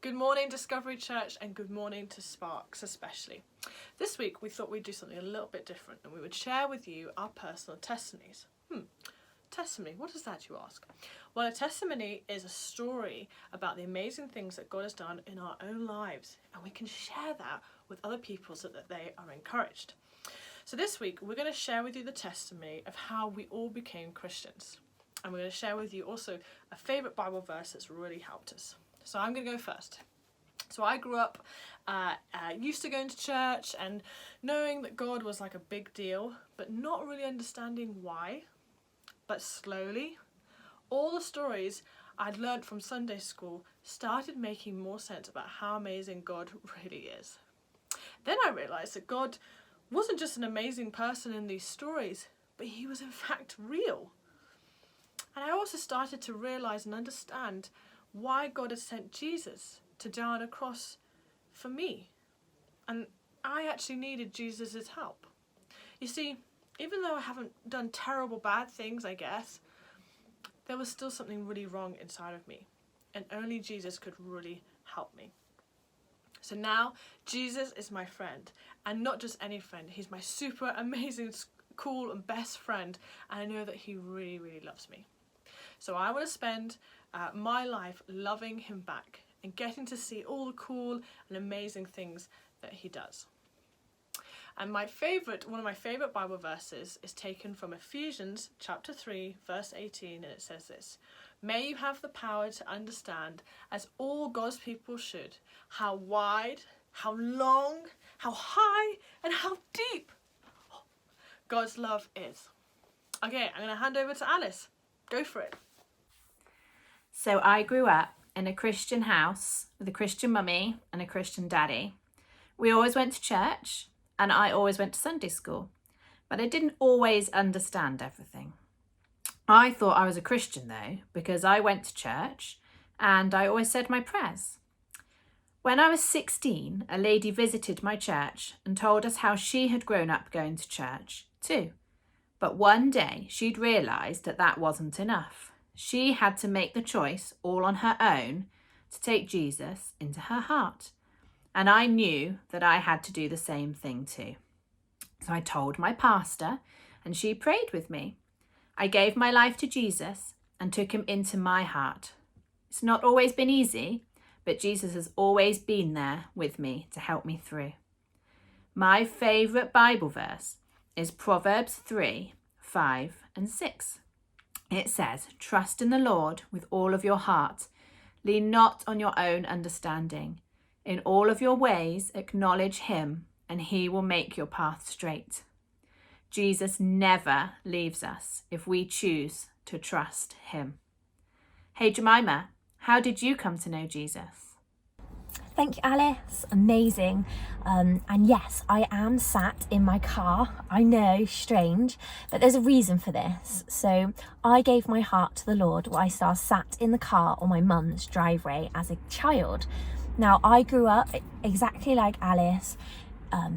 Good morning, Discovery Church, and good morning to sParks especially. This week we thought we'd do something a little bit different and we would share with you our personal testimonies. Testimony, what is that, you ask? Well, a testimony is a story about the amazing things that God has done in our own lives, and we can share that with other people so that they are encouraged. So this week we're going to share with you the testimony of how we all became Christians, and we're going to share with you also a favourite Bible verse that's really helped us. So I'm going to go first. So I grew up used to going to church and knowing that God was like a big deal, but not really understanding why. But slowly, all the stories I'd learnt from Sunday school started making more sense about how amazing God really is. Then I realised that God wasn't just an amazing person in these stories, but he was in fact real. And I also started to realise and understand why God had sent Jesus to die on a cross for me. And I actually needed Jesus' help. You see, even though I haven't done terrible bad things, I guess, there was still something really wrong inside of me. And only Jesus could really help me. So now, Jesus is my friend. And not just any friend. He's my super amazing, cool and best friend. And I know that he really, really loves me. So I want to spend my life loving him back and getting to see all the cool and amazing things that he does. And one of my favourite Bible verses is taken from Ephesians chapter 3 verse 18, and it says this: "May you have the power to understand, as all God's people should, how wide, how long, how high and how deep God's love is." Okay, I'm going to hand over to Alice. Go for it. So I grew up in a Christian house with a Christian mummy and a Christian daddy. We always went to church and I always went to Sunday school, but I didn't always understand everything. I thought I was a Christian though, because I went to church and I always said my prayers. When I was 16, a lady visited my church and told us how she had grown up going to church too. But one day she'd realised that that wasn't enough. She had to make the choice all on her own to take Jesus into her heart. And I knew that I had to do the same thing too. So I told my pastor and she prayed with me. I gave my life to Jesus and took him into my heart. It's not always been easy, but Jesus has always been there with me to help me through. My favourite Bible verse is Proverbs 3, 5 and 6. It says, "Trust in the Lord with all of your heart. Lean not on your own understanding. In all of your ways acknowledge him, and he will make your path straight." Jesus never leaves us if we choose to trust him. Hey Jemima, how did you come to know Jesus? Thank you, Alice. Amazing. And yes, I am sat in my car. I know, strange, but there's a reason for this. So I gave my heart to the Lord whilst I was sat in the car on my mum's driveway as a child. Now, I grew up exactly like Alice,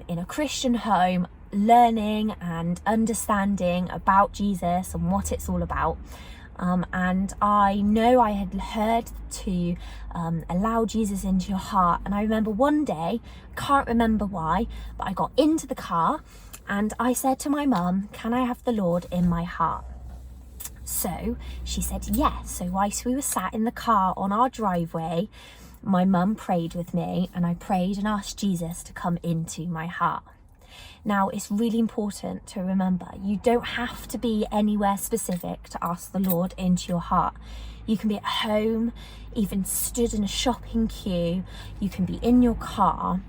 in a Christian home, learning and understanding about Jesus and what it's all about. And I know I had heard to allow Jesus into your heart. And I remember one day, can't remember why, but I got into the car and I said to my mum, "Can I have the Lord in my heart?" So she said yes. So whilst we were sat in the car on our driveway, my mum prayed with me and I prayed and asked Jesus to come into my heart. Now, it's really important to remember, you don't have to be anywhere specific to ask the Lord into your heart. You can be at home, even stood in a shopping queue, you can be in your car,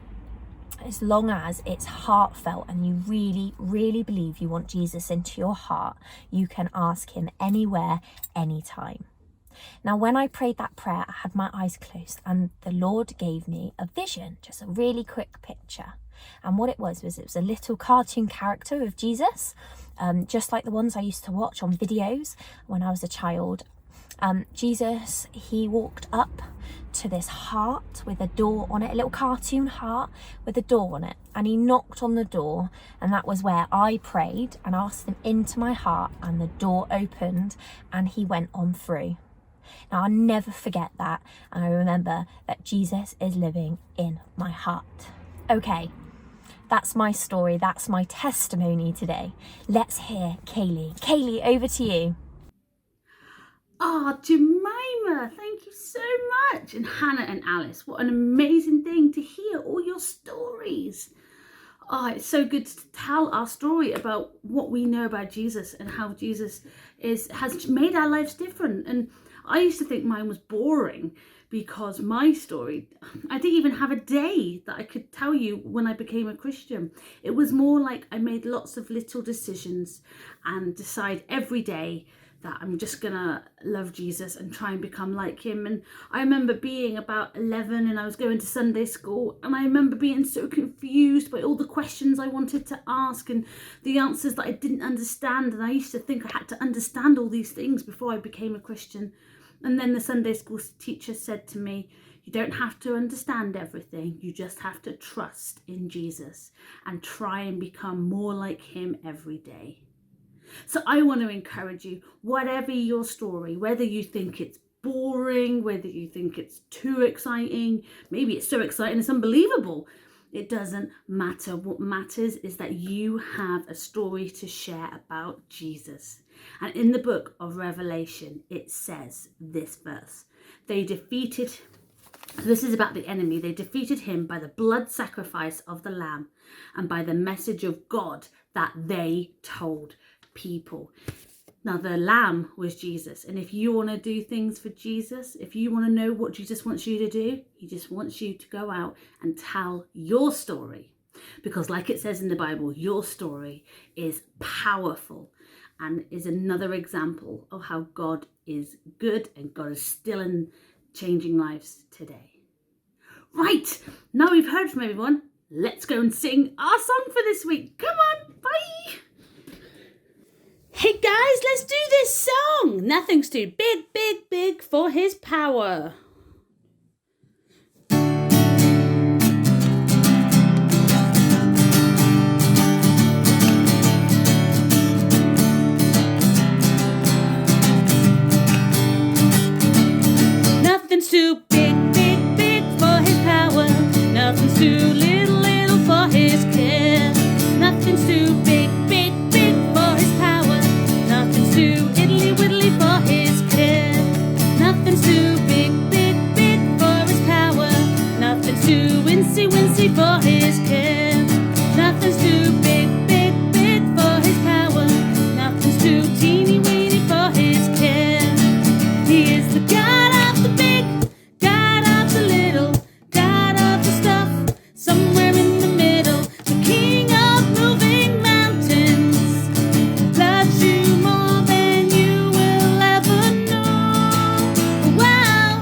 as long as it's heartfelt and you really, really believe you want Jesus into your heart, you can ask him anywhere, anytime. Now, when I prayed that prayer, I had my eyes closed and the Lord gave me a vision, just a really quick picture. And what it was a little cartoon character of Jesus, just like the ones I used to watch on videos when I was a child. Jesus, he walked up to this heart with a door on it, a little cartoon heart with a door on it. And he knocked on the door, and that was where I prayed and asked him into my heart, and the door opened and he went on through. Now, I'll never forget that, and I remember that Jesus is living in my heart. Okay, that's my story, that's my testimony today. Let's hear Kaylee. Kaylee, over to you. Oh, Jemima, thank you so much. And Hannah and Alice, what an amazing thing to hear all your stories. Oh, it's so good to tell our story about what we know about Jesus and how Jesus has made our lives different. And I used to think mine was boring because my story, I didn't even have a day that I could tell you when I became a Christian. It was more like I made lots of little decisions and decide every day that I'm just gonna love Jesus and try and become like him. And I remember being about 11 and I was going to Sunday school, and I remember being so confused by all the questions I wanted to ask and the answers that I didn't understand. And I used to think I had to understand all these things before I became a Christian. And then the Sunday school teacher said to me, you don't have to understand everything, you just have to trust in Jesus and try and become more like him every day. So I want to encourage you, whatever your story, whether you think it's boring, whether you think it's too exciting, maybe it's so exciting it's unbelievable, it doesn't matter. What matters is that you have a story to share about Jesus. And in the book of Revelation, it says this verse, this is about the enemy, they defeated him by the blood sacrifice of the Lamb and by the message of God that they told people. Now the Lamb was Jesus, and if you want to do things for Jesus, if you want to know what Jesus wants you to do, he just wants you to go out and tell your story, because like it says in the Bible, your story is powerful and is another example of how God is good and God is still in changing lives today. Right, now we've heard from everyone, let's go and sing our song for this week. Come on, bye. Hey guys, let's do this song. Nothing's too big, big, big for his power. Nothing's too big, big, big for his power. Nothing's too little, little for his care. Nothing's too big, big, big for his power. Nothing's too iddly widdly for his care. Nothing's too big, big, big for his power. Nothing's too wincy, wincy for his care. Nothing's too big, big, big for his power. Nothing's too teeny weeny for his care. He is the God of the big, God of the little, God of the stuff, somewhere in the middle, the King of moving mountains, loves you more than you will ever know. Wow,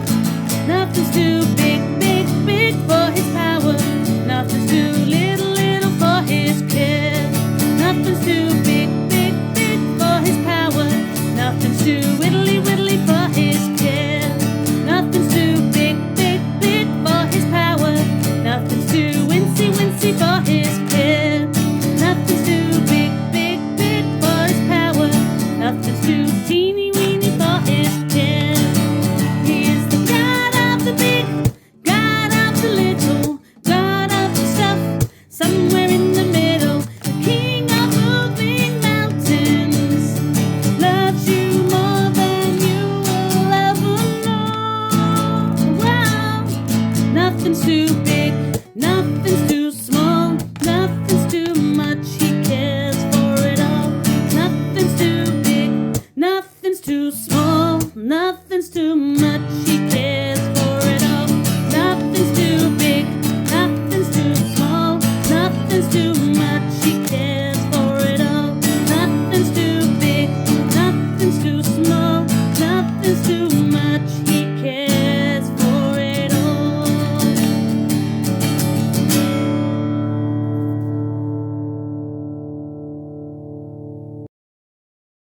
nothing's too big, big, big for his power. Nothing's too little, little for his care. Nothing's too big, big, big for his power. Nothing's too widdly, widdly for his care. Nothing's too big, big, big for his power. Nothing's too wincy, wincy for his care. Nothing's too big, big, big for his power. Nothing's too teeny weeny for his care. He is the God of the big, God of the little, God of the stuff, somewhere in the middle, the King of moving mountains, loves you more than you will ever know. Wow, nothing's too